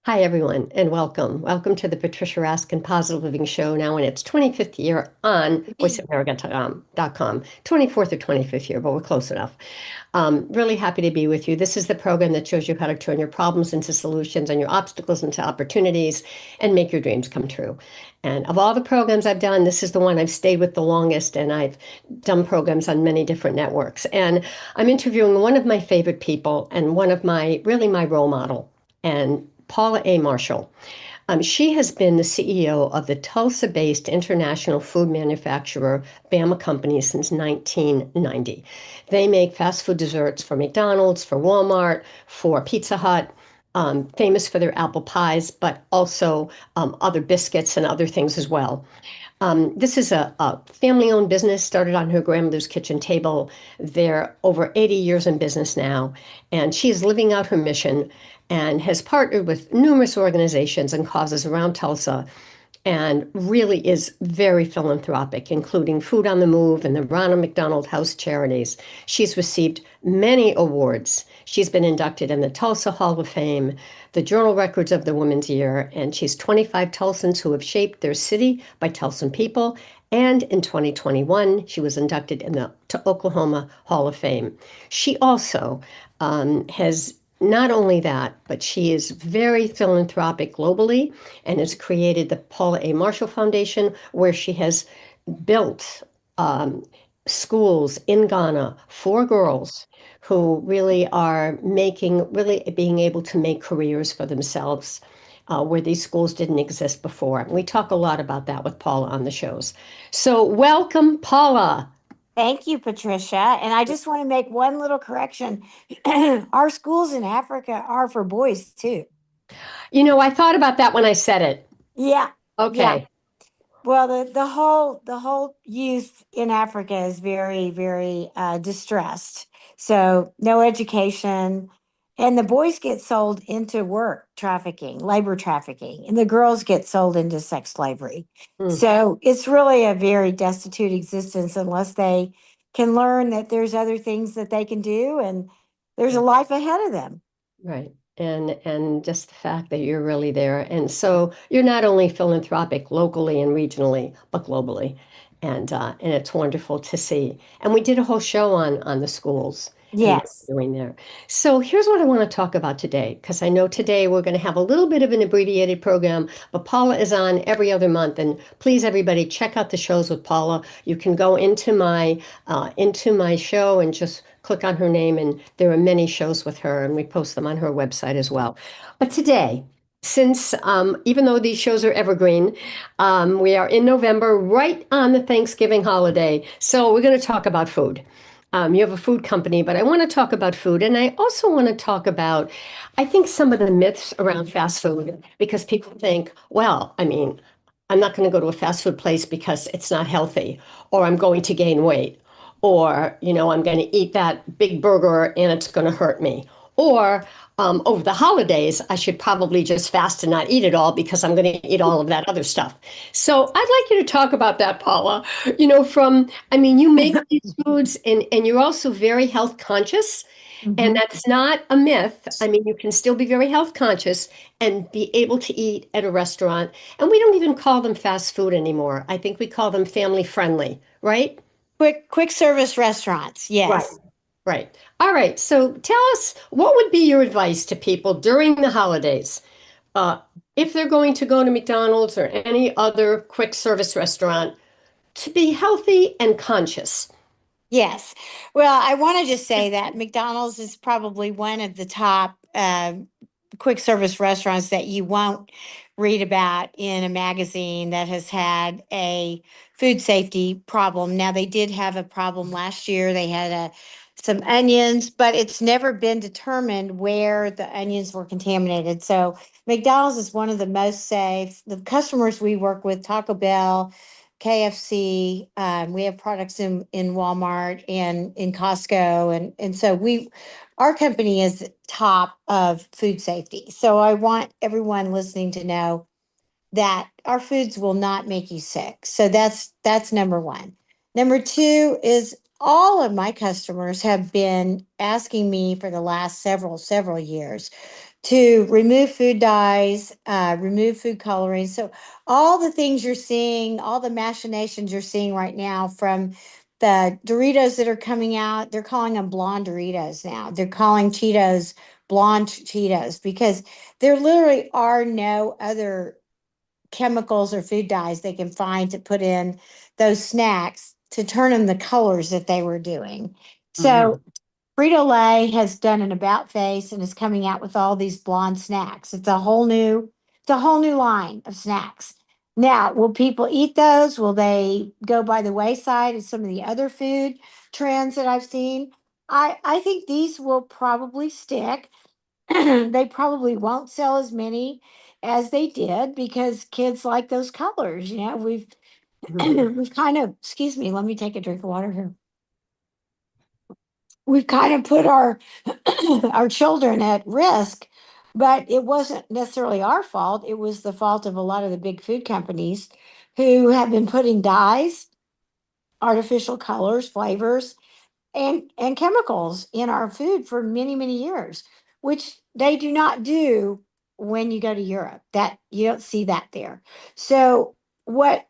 Hi, everyone, and welcome. Welcome to the Patricia Raskin Positive Living Show now in its 25th year on voiceamerica.com. 24th or 25th year, but we're close enough. Really happy to be with you. This is the program that shows you how to turn your problems into solutions and your obstacles into opportunities and make your dreams come true. And of all the programs I've done, this is the one I've stayed with the longest, and I've done programs on many different networks. And I'm interviewing one of my favorite people and one of really my role model. And Paula Marshall. She has been the CEO of the Tulsa-based international food manufacturer Bama Companies since 1990. They make fast food desserts for McDonald's, for Walmart, for Pizza Hut, famous for their apple pies, but also other biscuits and other things as well. This is a family-owned business, started on her grandmother's kitchen table. They're over 80 years in business now, and she is living out her mission and has partnered with numerous organizations and causes around Tulsa and really is very philanthropic, including Food on the Move and the Ronald McDonald House Charities. She's received many awards. She's been inducted in the Tulsa Hall of Fame, the Journal Records of the Women's Year, and she's 25 Tulsans who have shaped their city by Tulsan people. And in 2021, she was inducted in the Oklahoma Hall of Fame. She also has not only that, but she is very philanthropic globally and has created the Paula Marshall Foundation, where she has built schools in Ghana for girls who really are really being able to make careers for themselves. Where these schools didn't exist before. We talk a lot about that with Paula on the shows. So, welcome, Paula. Thank you, Patricia. And I just want to make one little correction. Our schools in Africa are for boys too. I thought about that when I said it. Yeah. Yeah. Okay. Well, the whole youth in Africa is very, very distressed. So no education. And the boys get sold into work trafficking, labor trafficking, and the girls get sold into sex slavery. Mm, So it's really a very destitute existence unless they can learn that there's other things that they can do and there's a life ahead of them. right. And just the fact that you're really there. And so you're not only philanthropic locally and regionally, but globally. And it's wonderful to see. And we did a whole show on the schools and what Yes. we're doing there. So here's what I want to talk about today, because I know today we're going to have a little bit of an abbreviated program, but Paula is on every other month. And please, everybody, check out the shows with Paula. You can go into my show and just click on her name, and there are many shows with her, and we post them on her website as well. But today, since even though these shows are evergreen, we are in November, right on the Thanksgiving holiday. So we're going to talk about food. You have a food company, but I want to talk about food. And I also want to talk about, I think, some of the myths around fast food, because people think, well, I mean, I'm not going to go to a fast food place because it's not healthy, or I'm going to gain weight, or, I'm going to eat that big burger and it's going to hurt me. Or over the holidays, I should probably just fast and not eat it all because I'm going to eat all of that other stuff. So I'd like you to talk about that, Paula. You make these foods and you're also very health conscious. And Mhm. that's not a myth. I mean, you can still be very health conscious and be able to eat at a restaurant. And we don't even call them fast food anymore. I think we call them family friendly, right? Quick service restaurants. Right. Yes. Right. All right. So tell us, what would be your advice to people during the holidays? Uh, if they're going to go to McDonald's or any other quick service restaurant, to be healthy and conscious. Yes. Well, I want to just say that McDonald's is probably one of the top quick service restaurants that you won't read about in a magazine that has had a food safety problem. Now, they did have a problem last year. They had some onions, but it's never been determined where the onions were contaminated. So, McDonald's is one of the most safe. The customers we work with, Taco Bell, KFC. We have products in Walmart and in Costco, and so our company is top of food safety. So I want everyone listening to know that our foods will not make you sick. So that's number one. Number two is all of my customers have been asking me for the last several years to remove food dyes, remove food coloring. So all the things you're seeing, all the machinations you're seeing right now from the Doritos that are coming out, they're calling them blonde Doritos now. They're calling Cheetos blonde Cheetos because there literally are no other chemicals or food dyes they can find to put in those snacks to turn them the colors that they were doing. So Mhm. Frito-Lay has done an about face and is coming out with all these blonde snacks. It's a whole new line of snacks. Now, will people eat those? Will they go by the wayside of some of the other food trends that I've seen? I think these will probably stick. They probably won't sell as many as they did because kids like those colors. You know, we've Mhm. we've kind of, excuse me, let me take a drink of water here. We've kind of put our our children at risk, but it wasn't necessarily our fault. It was the fault of a lot of the big food companies who have been putting dyes, artificial colors, flavors, and chemicals in our food for many, many years, which they do not do when you go to Europe. That you don't see that there. So what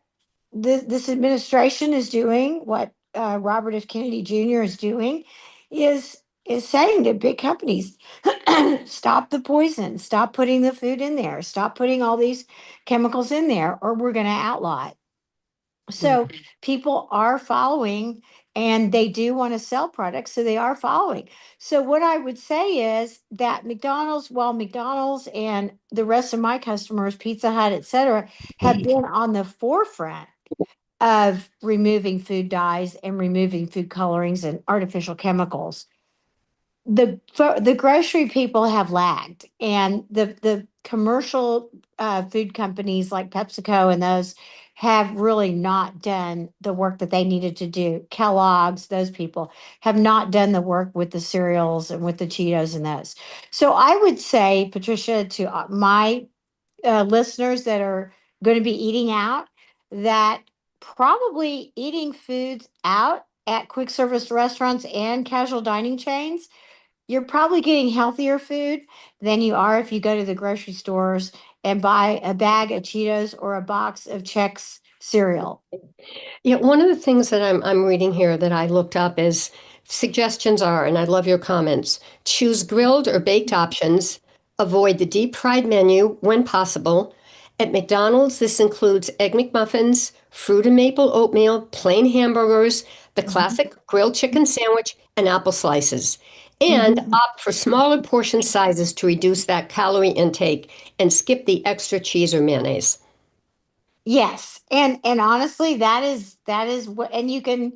this administration is doing, what Robert F. Kennedy Jr. is doing, is saying to big companies, stop the poison, stop putting the food in there, stop putting all these chemicals in there, or we're going to outlaw it. So people are following and they do want to sell products, so they are following. So what I would say is that McDonald's, while McDonald's and the rest of my customers, Pizza Hut, et cetera, have been on the forefront of removing food dyes and removing food colorings and artificial chemicals. The grocery people have lagged, and the commercial food companies like PepsiCo and those have really not done the work that they needed to do. Kellogg's, those people have not done the work with the cereals and with the Cheetos and those. So I would say, Patricia, to my listeners that are going to be eating out, that probably eating foods out at quick service restaurants and casual dining chains, you're probably getting healthier food than you are if you go to the grocery stores and buy a bag of Cheetos or a box of Chex cereal. Yeah, one of the things that I'm reading here that I looked up is suggestions are, and I love your comments, choose grilled or baked options, avoid the deep fried menu when possible. At McDonald's, this includes Egg McMuffins, fruit and maple oatmeal, plain hamburgers, the Mhm. classic grilled chicken sandwich, and apple slices. And Mhm. opt for smaller portion sizes to reduce that calorie intake and skip the extra cheese or mayonnaise. Yes, and honestly, that is what, and you can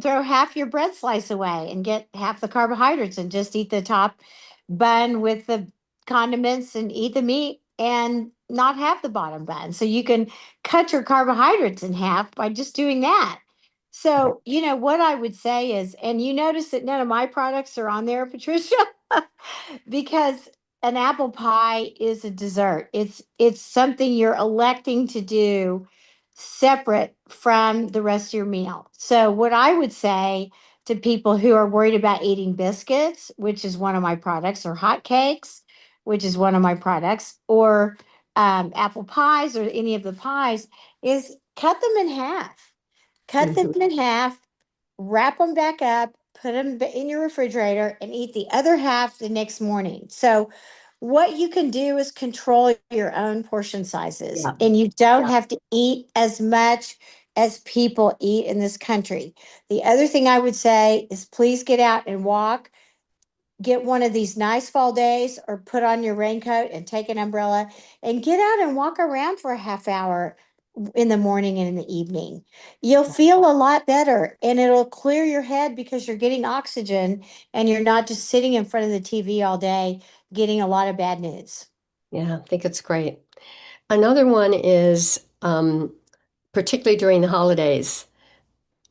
throw half your bread slice away and get half the carbohydrates and just eat the top bun with the condiments and eat the meat and not have the bottom bun. So you can cut your carbohydrates in half by just doing that. So, you know, what I would say is, and you notice that none of my products are on there, Patricia. Because an apple pie is a dessert. It's something you're electing to do separate from the rest of your meal. So what I would say to people who are worried about eating biscuits, which is one of my products, or hot cakes, which is one of my products, or apple pies or any of the pies, is cut them in half. Cut them Mhm. in half, wrap them back up, put them in your refrigerator, and eat the other half the next morning. So, what you can do is control your own portion sizes, Yeah. and you don't have to eat as much as people eat in this country. The other thing I would say is please get out and walk. Get one of these nice fall days or put on your raincoat and take an umbrella and get out and walk around for a half hour in the morning and in the evening. You'll feel a lot better and it'll clear your head because you're getting oxygen and you're not just sitting in front of the TV all day getting a lot of bad news. Yeah, I think it's great. Another one is, particularly during the holidays,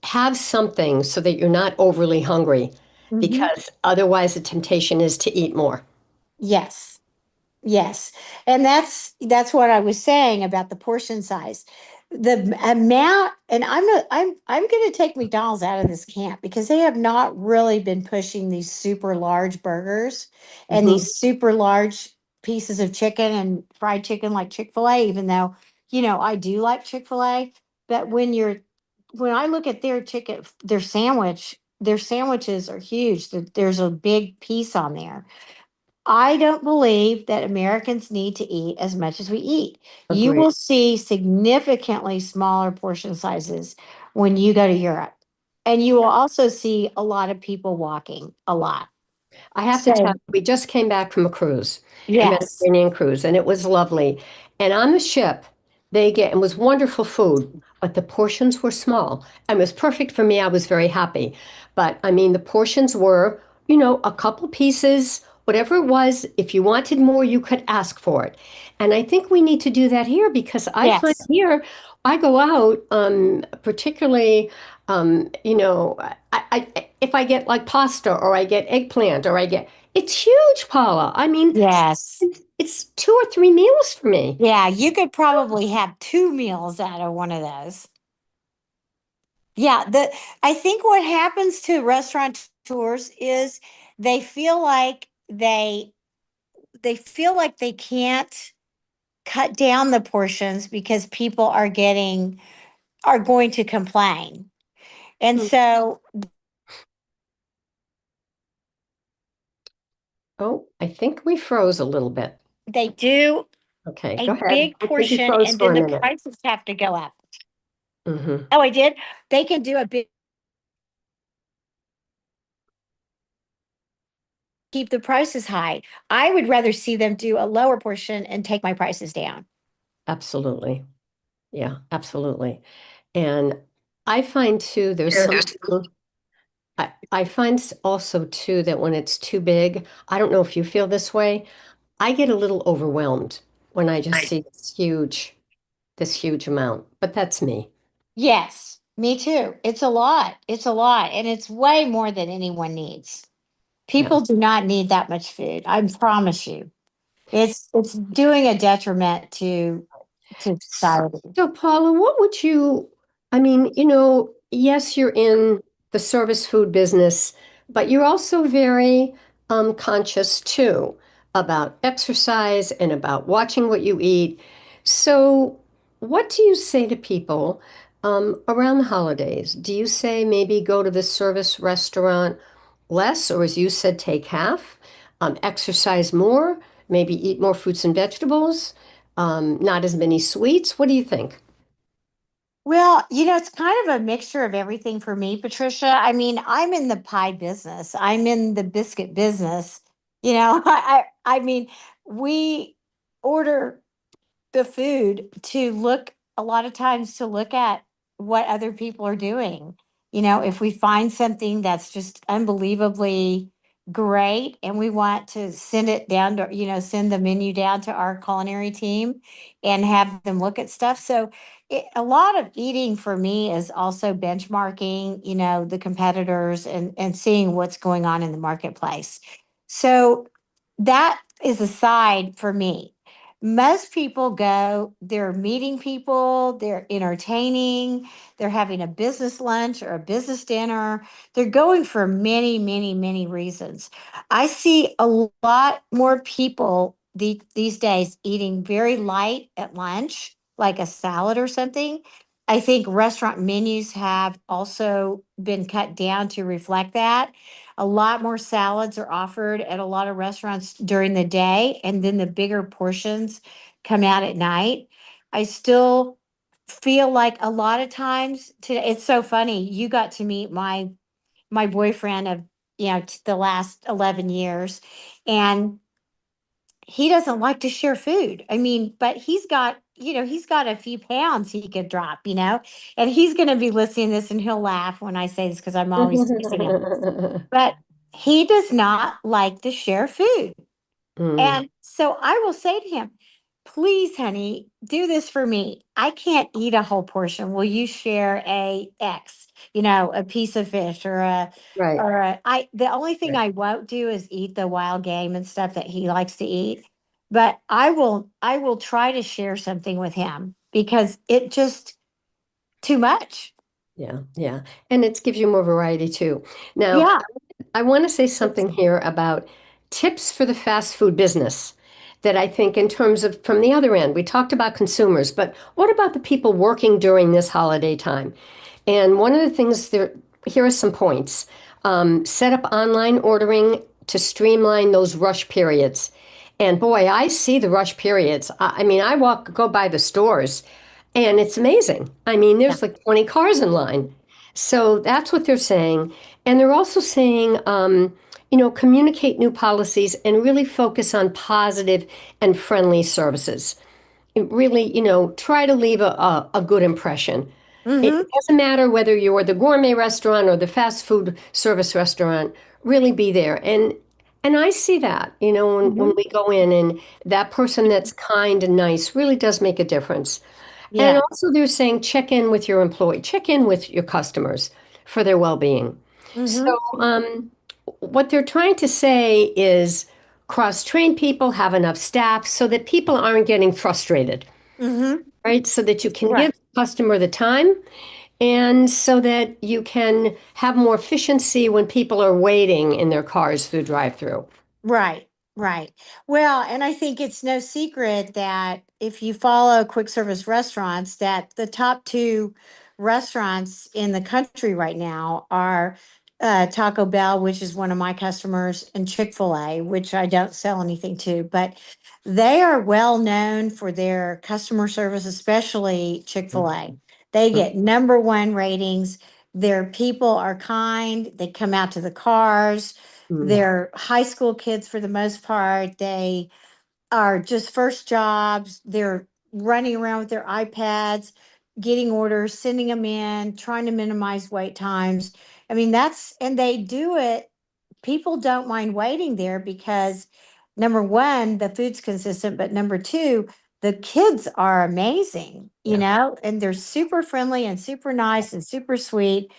have something so that you're not overly hungry, Mhm. because otherwise the temptation is to eat more. Yes. Yes. And that's what I was saying about the portion size. the amount, and I'm going to take McDonald's out of this camp because they have not really been pushing these super large burgers and Mhm. these super large pieces of chicken and fried chicken like Chick-fil-A, even though, I do like Chick-fil-A. But when I look at their chicken, their sandwiches are huge. There's a big piece on there. I don't believe that Americans need to eat as much as we eat. You Agreed. will see significantly smaller portion sizes when you go to Europe. And you will also see a lot of people walking a lot. I have to tell So, you, we just came back from a cruise, a yes, Mediterranean cruise, and it was lovely. And on the ship, it was wonderful food, but the portions were small. And it was perfect for me. I was very happy. But I mean, the portions were, a couple pieces, whatever it was. If you wanted more, you could ask for it. And I think we need to do that here because I find yes, here, I go out, particularly, if I get like pasta or I get eggplant or it's huge, Paula. I mean, yes. it's 2 or 3 meals for me. Yeah, you could probably have two meals out of one of those. Yeah, I think what happens to restaurateurs is they feel like they can't cut down the portions because people are going to complain. And Hmm. so Oh, I think we froze a little bit. they do Okay, a go ahead. big I think you portion froze and for then a the minute. prices have to go up. Hmm. Oh, I did. They can do a big keep the prices high. I would rather see them do a lower portion and take my prices down. Absolutely. Yeah, absolutely. And I find too, there's something, I find also too that when it's too big, I don't know if you feel this way, I get a little overwhelmed when I just see this huge amount, but that's me. Yes, me too. It's a lot. It's a lot. And it's way more than anyone needs. Yeah. People do not need that much food. I promise you. It's doing a detriment to society. So, Paula, what would you, I mean, yes, you're in the service food business, but you're also very conscious too about exercise and about watching what you eat. So, what do you say to people around the holidays? Do you say maybe go to the service restaurant less, or as you said, take half, exercise more, maybe eat more fruits and vegetables? Not as many sweets. What do you think? Well, it's kind of a mixture of everything for me, Patricia. I mean, I'm in the pie business. I'm in the biscuit business. I mean, we order the food to look a lot of times to look at what other people are doing. If we find something that's just unbelievably great and we want to send it down to, send the menu down to our culinary team and have them look at stuff. So a lot of eating for me is also benchmarking, the competitors and seeing what's going on in the marketplace. So that is a side for me. Most people go, they're meeting people, they're entertaining, they're having a business lunch or a business dinner. They're going for many, many, many reasons. I see a lot more people these days eating very light at lunch, like a salad or something. I think restaurant menus have also been cut down to reflect that. A lot more salads are offered at a lot of restaurants during the day, and then the bigger portions come out at night. I still feel like a lot of times today, it's so funny. You got to meet my boyfriend of the last 11 years, and he doesn't like to share food. I mean, but he's got a few pounds he could drop, and he's going to be listening to this and he'll laugh when I say this because I'm always teasing him. But he does not like to share food. Mm, And so I will say to him, please, honey, do this for me. I can't eat a whole portion. Will you share a X, a piece of fish right, the only thing right. I won't do is eat the wild game and stuff that he likes to eat. But I will try to share something with him because it just too much. Yeah, yeah. And it gives you more variety too. Now, Yeah. I want to say something here about tips for the fast food business that I think, in terms of from the other end, we talked about consumers, but what about the people working during this holiday time? And one of the things there, here are some points. Set up online ordering to streamline those rush periods. And boy, I see the rush periods. I mean, go by the stores, and it's amazing. I mean, Yeah. there's like 20 cars in line. So that's what they're saying. And they're also saying, communicate new policies and really focus on positive and friendly services. It really, try to leave a good impression. It Mm-hmm. doesn't matter whether you're the gourmet restaurant or the fast food service restaurant, really be there. And I see that, when Mm-hmm. we go in, and that person that's kind and nice really does make a difference. And Yeah. also they're saying check in with your employee, check in with your customers for their well-being. So Mm-hmm. what they're trying to say is cross-train people, have enough staff so that people aren't getting frustrated, Mm-hmm. right? So that you can Right. give the customer the time, and so that you can have more efficiency when people are waiting in their cars through drive-through. Right, right. Well, and I think it's no secret that if you follow quick service restaurants, that the top two restaurants in the country right now are Taco Bell, which is one of my customers, and Chick-fil-A, which I don't sell anything to, but they are well known for their customer service, especially Chick-fil-A. They get number one ratings. Their people are kind. They come out to the cars. Mm, They're high school kids for the most part. They are just first jobs. They're running around with their iPads, getting orders, sending them in, trying to minimize wait times. I mean, and they do it. People don't mind waiting there because number one, the food's consistent, but number two, the kids are amazing, yeah. and they're super friendly and super nice and super sweet.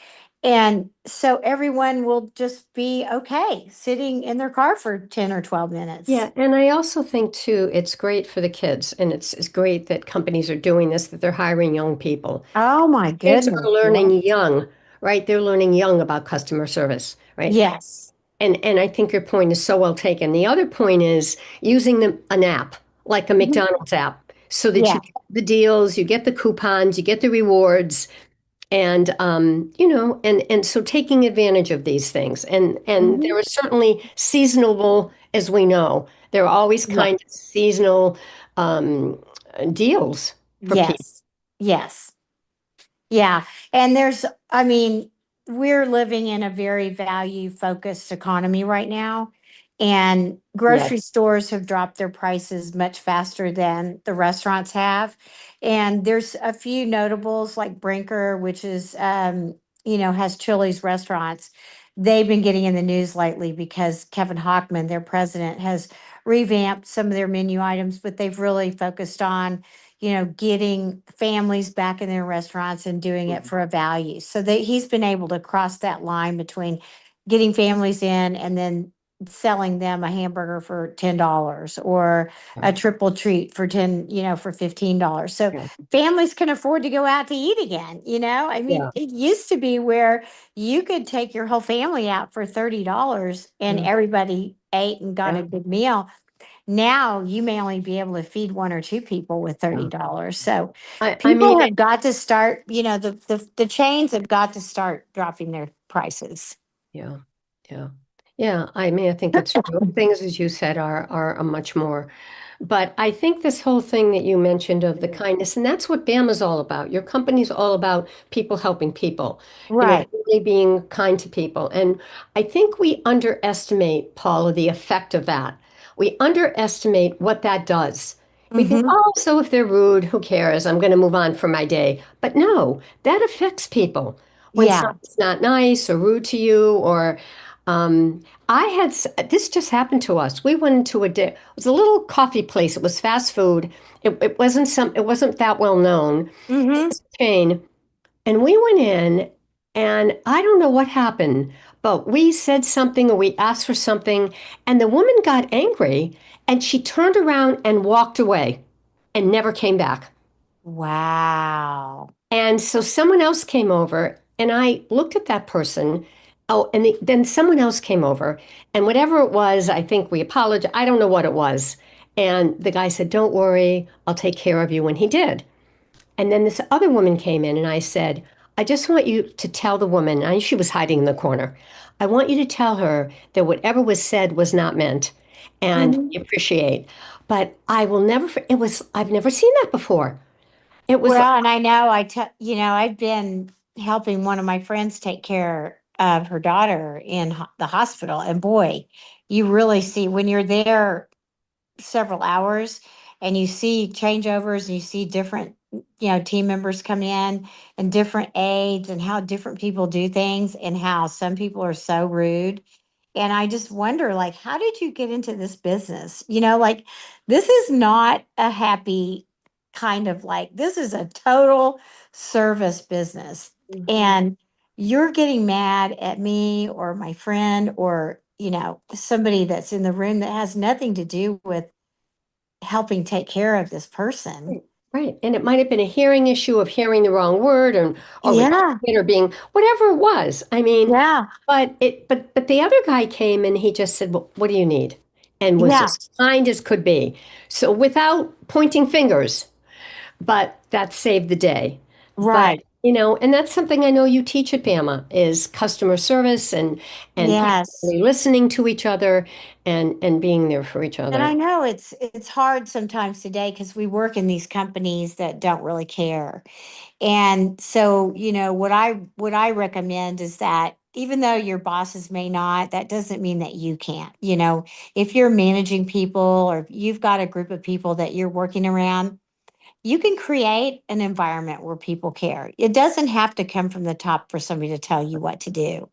And so everyone will just be okay sitting in their car for 10 or 12 minutes. Yeah, and I also think too, it's great for the kids, and it's great that companies are doing this, that they're hiring young people. Oh my Kids goodness. are Yeah. learning young, right? They're learning young about customer service, right? Yes. And I think your point is so well taken. The other point is using an app, like a Mhm. McDonald's app, so that you Yeah. get the deals, you get the coupons, you get the rewards, and and so taking advantage of these things. And Mhm. there are certainly seasonable, as we know, there are always Yeah. kind of seasonal um, deals for people. Yes. Yes. Yeah. And I mean, we're living in a very value focused economy right now. And Yes. grocery stores have dropped their prices much faster than the restaurants have. And there's a few notables like Brinker, which is, has Chili's restaurants. They've been getting in the news lately because Kevin Hochman, their president, has revamped some of their menu items, but they've really focused on getting families back in their restaurants and doing it for a value. So that he's been able to cross that line between getting families in and then selling them a hamburger for $10 or a triple treat for 10, for $15. So Yeah. families can afford to go out to eat again. I mean, Yeah. it used to be where you could take your whole family out for $30 and Yeah. everybody ate and got Yeah. a good meal. Now you may only be able to feed one or two people with Yeah. $30. So I people mean, have got to start, the chains have got to start dropping their prices. yeah, yeah, yeah. I mean, I think it's true. Things, as you said, are a much more. But I think this whole thing that you mentioned of the kindness, and that's what Bama's all about. Your company's all about people helping people, Right. really being kind to people. And I think we underestimate, Paula, the effect of that. We underestimate what that does. We think, Mm-hmm. oh, so if they're rude, who cares? I'm going to move on for my day. But no, that affects people when Yeah. someone's not nice or rude to you, or um, this just happened to us. We went into it was a little coffee place. It was fast food. It wasn't that well known. Mm-hmm. It's a chain. And we went in, and I don't know what happened, but we said something or we asked for something, and the woman got angry, and she turned around and walked away and never came back. Wow. And so someone else came over, and I looked at that person. Oh, and then someone else came over, and whatever it was, I think we apologized. I don't know what it was. And the guy said, "Don't worry, I'll take care of you." When he did. And then this other woman came in, and I said, "I just want you to tell the woman," and she was hiding in the corner, "I want you to tell her that whatever was said was not meant, and we Mhm. appreciate. But I will never, I've never seen that before. It was like, Well, and I know I've been helping one of my friends take care of her daughter in the hospital. And boy, you really see when you're there several hours and you see changeovers and you see different, team members come in and different aides and how different people do things and how some people are so rude. And I just wonder, like, how did you get into this business? Like, this is not a happy kind of like, this is a total service business. Mhm. And you're getting mad at me or my friend or, somebody that's in the room that has nothing to do with helping take care of this person. Right, right. And it might have been a hearing issue of hearing the wrong word or repeating Yeah. it or being whatever it was. I mean, Yeah. but the other guy came and he just said, "Well, what do you need?" And was Yeah. as kind as could be. So without pointing fingers, but that saved the day. But Right. and that's something I know you teach at Bama is customer service and Yes. patiently listening to each other and being there for each And I other. know it's hard sometimes today because we work in these companies that don't really care. And so, what I recommend is that even though your bosses may not, that doesn't mean that you can't. If you're managing people or if you've got a group of people that you're working around, you can create an environment where people care. It doesn't have to come from the top for somebody to tell you what to do.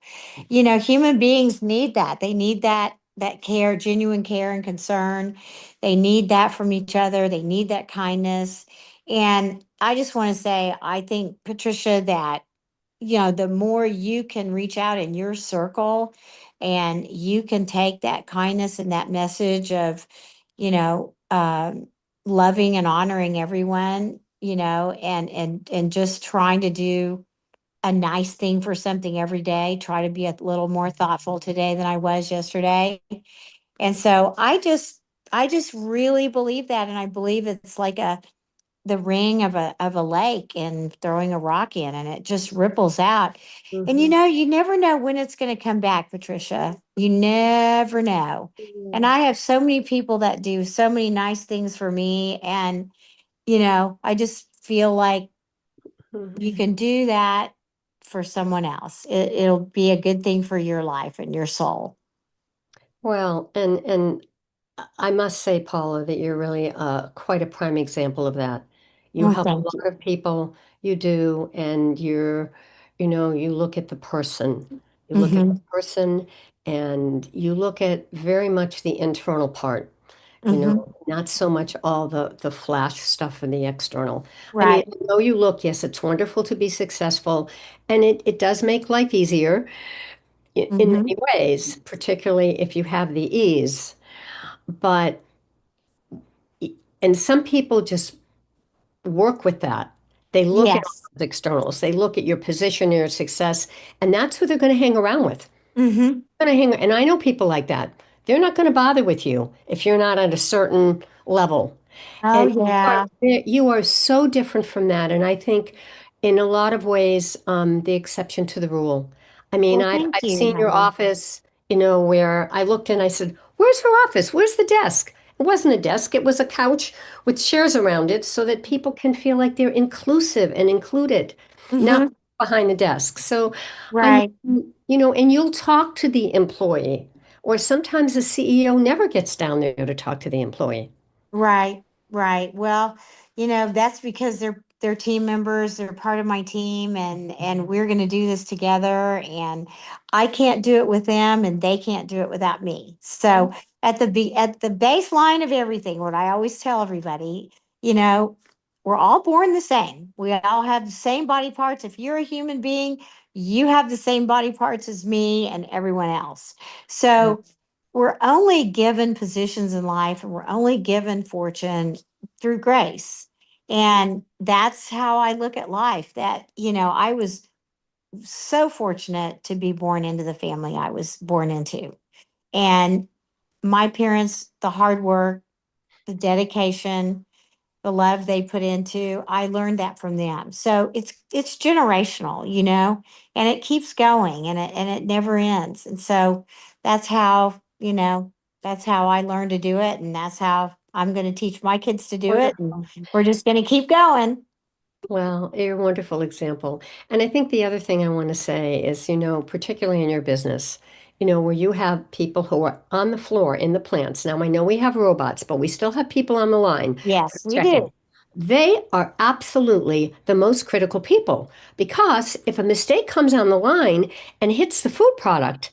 Human beings need that. They need that care, genuine care and concern. They need that from each other. They need that kindness. And I just want to say, I think, Patricia, that the more you can reach out in your circle and you can take that kindness and that message of, you know, um, loving and honoring everyone, and just trying to do a nice thing for something every day, try to be a little more thoughtful today than I was yesterday. And so I just really believe that. And I believe it's like the ring of a lake and throwing a rock in and it just ripples out. And Mhm. you never know when it's going to come back, Patricia. You never know. And I have so many people that do so many nice things for me. And, I just feel like Mhm. you can do that for someone else. It'll be a good thing for your life and your soul. Well, and I must say, Paula, that you're really quite a prime example of that. You Well, help a thank lot you. of people, you do, and you look at the person. You look at the Hmm. person and you look at very much the internal part, Hmm. not so much all the flash stuff and the external. I mean, Right. I know you look, yes, it's wonderful to be successful, and it does make life easier in Hmm. many ways, particularly if you have the ease. But and some people just work with that. They look at all Yes. those externals. They look at your position, your success, and that's who they're going to hang around with. Hmm. And I know people like that. They're not going to bother with you if you're not at a certain level. Oh, And yeah. you are so different from that. And I think in a lot of ways, the exception to the rule. I mean, Well, I've thank I've you, seen your honey. office, where I looked and I said, "Where's her office? Where's the desk?" It wasn't a desk, it was a couch with chairs around it so that people can feel like they're inclusive and included, not Hmm. behind the desk. So, I Right. mean, and you'll talk to the employee, or sometimes the CEO never gets down there to talk to the employee. Right, right. Well, that's because they're team members, they're part of my team and we're going to do this together and I can't do it with them and they can't do it without me. So, at the baseline of everything, what I always tell everybody, you know, we're all born the same. We all have the same body parts. If you're a human being, you have the same body parts as me and everyone else. Right. So, we're only given positions in life and we're only given fortune through grace. And that's how I look at life. That, I was so fortunate to be born into the family I was born into. And my parents, the hard work, the dedication, the love they put into, I learned that from them. So it's generational, and it keeps going, and it never ends. And so that's how, that's how I learned to do it, and that's how I'm going to teach my kids to do it. And Wonderful. we're just going to keep going. Well, you're a wonderful example. And I think the other thing I want to say is, particularly in your business, where you have people who are on the floor in the plants. Now, I know we have robots, but we still have people on the line Yes, we checking. do. They are absolutely the most critical people because if a mistake comes on the line and hits the food product,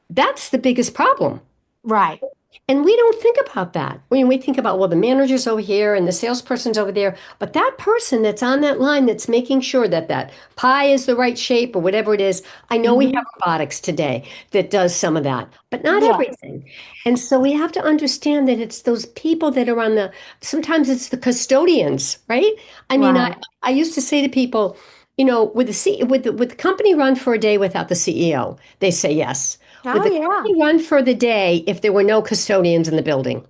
that's the biggest problem. Right. And we don't think about that. We think about, well, the manager's over here and the salesperson's over there. But that person that's on that line that's making sure that that pie is the right shape or whatever it is, I know we have Hmm. robotics today that does some of that, but not Yeah. everything. And so we have to understand that it's those people that are on sometimes it's the custodians, right? I mean, Right. I used to say to people, with the company run for a day without the CEO, they say yes. Would Oh, the yeah. company run for the day if there were no custodians in the building?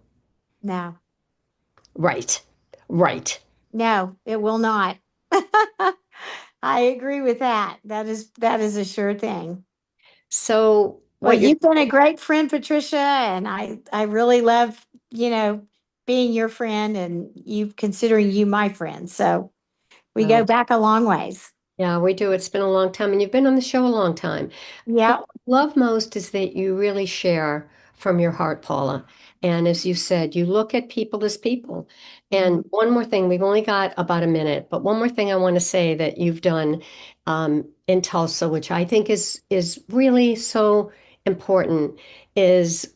No, Right. Right. no, it will not. I agree with that. That is a sure thing. So Well, what you're you've been a great friend, Patricia, and I really love, being your friend and you considering you my friend. So we go well, back a long ways. yeah, we do. It's been a long time and you've been on the show a long time. But Yeah. what I love most is that you really share from your heart, Paula. And as you said, you look at people as people. And Mhm. one more thing, we've only got about a minute, but one more thing I want to say that you've done in Tulsa, which I think is really so important, is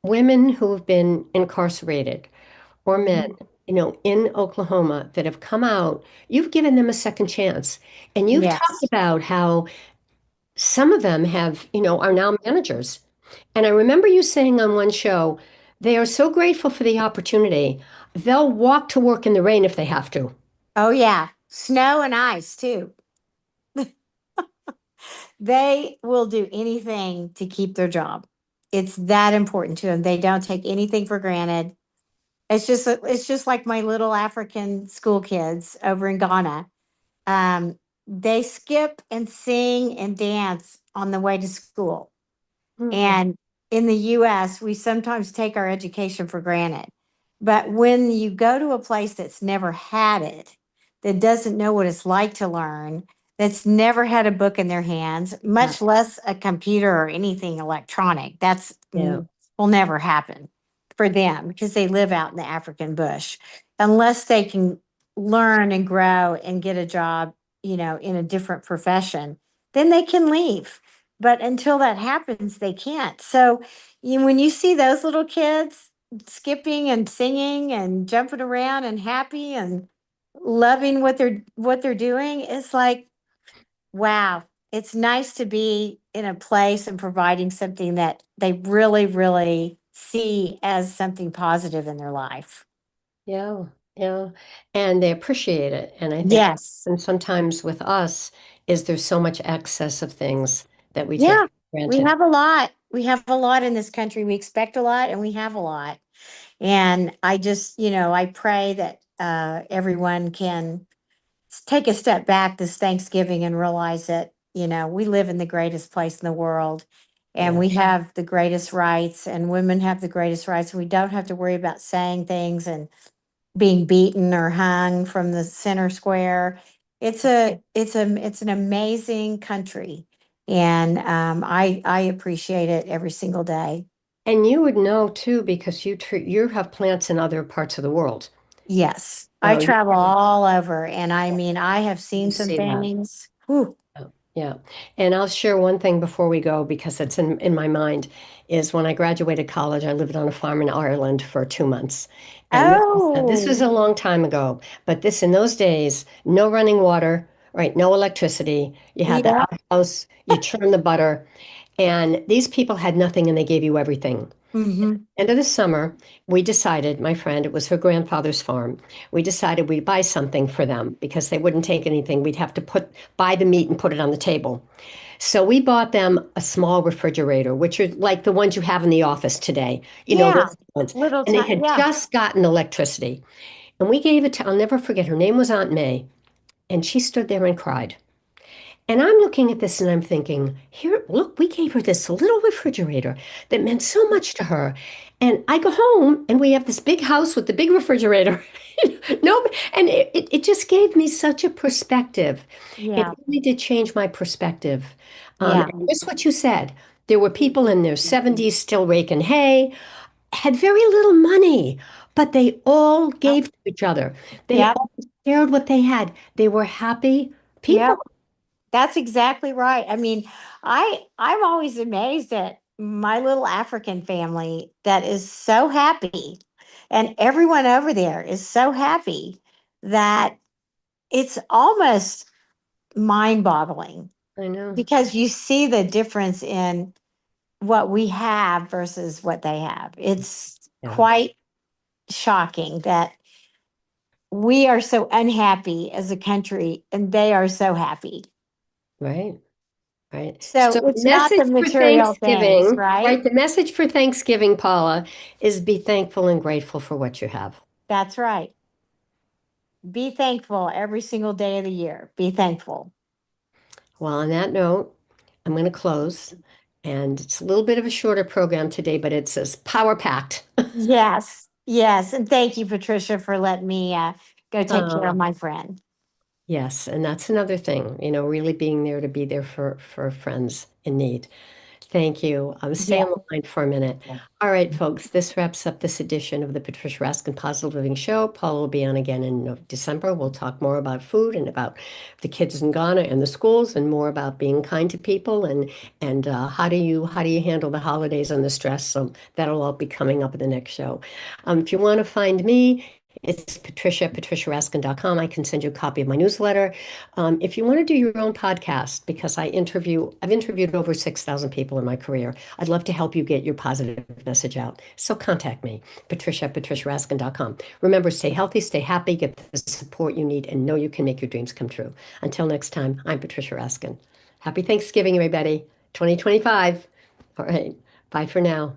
women who have been incarcerated or men, Mhm. in Oklahoma that have come out, you've given them a second chance. And you've talked Yes. about how some of them are now managers. And I remember you saying on one show, they are so grateful for the opportunity. They'll walk to work in the rain if they have to. Oh, yeah. Snow and ice too. They will do anything to keep their job. It's that important to them. They don't take anything for granted. It's just like my little African school kids over in Ghana. Um, they skip and sing and dance on the way to school. Hmm. And in the US, we sometimes take our education for granted. But when you go to a place that's never had it, that doesn't know what it's like to learn, that's never had a book in their hands, Yeah. much less a computer or anything electronic, Yeah. will never happen for them because they live out in the African bush. Unless they can learn and grow and get a job, in a different profession, then they can leave, but until that happens, they can't. So when you see those little kids skipping and singing and jumping around and happy and loving what they're doing, it's like, wow, it's nice to be in a place and providing something that they really, really see as something positive in their life. Yeah. Yeah. And they appreciate it. And I think, Yes. and sometimes with us, is there's so much excess of things that we take Yeah. for We granted. have a lot. We have a lot in this country. We expect a lot and we have a lot. And I just, I pray that everyone can take a step back this Thanksgiving and realize that, we live in the greatest place in the world and Yeah. we have the greatest rights and women have the greatest rights. We don't have to worry about saying things and being beaten or hung from the center square. It's an amazing country. And I appreciate it every single day. And you would know too, because you have plants in other parts of the world. Yes, I So travel all over, and I mean, I have you seen some see that. things. Whew. Yeah. Yeah. And I'll share one thing before we go because it's in my mind is when I graduated college, I lived on a farm in Ireland for 2 months. And this was Oh, a long time ago, but in those days, no running water, right? No electricity. You had the yeah. outhouse, you churned the butter, and these people had nothing and they gave you everything. Mm-hmm. End of the summer, we decided, my friend, it was her grandfather's farm. We decided we'd buy something for them because they wouldn't take anything. We'd have to buy the meat and put it on the table. So we bought them a small refrigerator, which are like the ones you have in the office today, Yeah. those ones. Little And they time. had Yeah. just gotten electricity. And we gave it to, I'll never forget, her name was Aunt May. And she stood there and cried. And I'm looking at this and I'm thinking, here, look, we gave her this little refrigerator that meant so much to her. And I go home and we have this big house with the big refrigerator. No, and it just gave me such a perspective. It Yeah. really did change my perspective. Yeah. And just what you said, there were people in their 70s still raking hay, had very little money, but they all Yep. gave to each other. They Yep. all shared what they had. They were happy people. Yep. That's exactly right. I mean, I'm always amazed at my little African family that is so happy, and everyone over there is so happy that it's almost mind-boggling I know. because you see the difference in what we have versus what they have. It's Yeah, quite shocking that we are so unhappy as a country and they are so happy. right, right. So So, it's not the message for material things, Thanksgiving, right? right? The message for Thanksgiving, Paula, is be thankful and grateful for what you have. That's right. Be thankful every single day of the year. Be thankful. Well, on that note, I'm going to close. And it's a little bit of a shorter program today, but it's as power packed. Yes. Yes. And thank you, Patricia, for letting me go take care of my friend. Yes, and that's another thing, really being there to be there for friends in need. Thank you. Stay Yeah. on the line for a minute. All right, folks, this wraps up this edition of the Patricia Raskin Positive Living Show. Paul will be on again in December. We'll talk more about food and about the kids in Ghana and the schools, and more about being kind to people and how do you handle the holidays and the stress. So that'll all be coming up in the next show. If you want to find me, it's patriciaraskin.com. I can send you a copy of my newsletter. If you want to do your own podcast, because I've interviewed over 6,000 people in my career. I'd love to help you get your positive message out. So contact me, patriciaraskin.com. Remember, stay healthy, stay happy, get the support you need, and know you can make your dreams come true. Until next time, I'm Patricia Raskin. Happy Thanksgiving, everybody. 2025. All right. Bye for now.